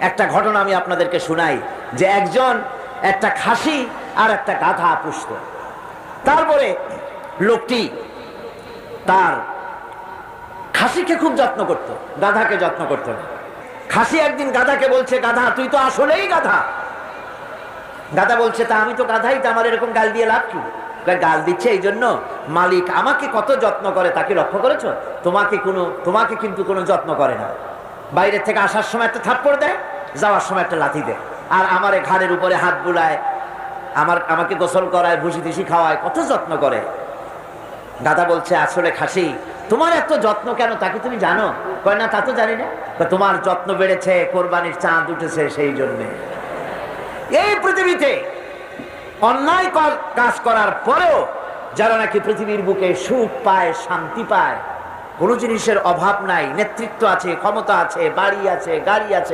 একটা ঘটনা আমি আপনাদেরকে শোনাই যে একজন একটা খাসি আর একটা গাধা পুষত। তারপরে লোকটি তার খাসিকে খুব যত্ন করত, গাধাকে যত্ন করত না। খাসি একদিন গাধাকে বলছে, গাধা তুই তো আসলেই গাধা। গাধা বলছে, তা আমি তো গাধাই, তা আমার এরকম গাল দিয়ে লাভ কি? গাল দিচ্ছে এই জন্য মালিক আমাকে কত যত্ন করে, তাকে লক্ষ্য করেছো? তোমাকে কিন্তু কোনো যত্ন করে না। বাইরের থেকে আসার সময় একটা থাপ্পড় দেয়, যাওয়ার সময় একটা লাথি দেয়, আর আমার ঘাড়ের উপরে হাত বুলায়, আমাকে গোসল করায়, ভুসি টুসি খাওয়ায়, কত যত্ন করে। গাধা বলছে, আসলে খাসি তোমার এত যত্ন কেন তা কি তুমি জানো? কয় না, তা তো জানি না। তোমার যত্ন বেড়েছে, কোরবানির চাঁদ উঠেছে সেই জন্যে। এই পৃথিবীতে অন্যায় কাজ করার পরেও যারা নাকি পৃথিবীর বুকে সুখ পায়, শান্তি পায়, কোনো জিনিসের অভাব নাই, নেতৃত্ব আছে, ক্ষমতা আছে, বাড়ি আছে, গাড়ি আছে,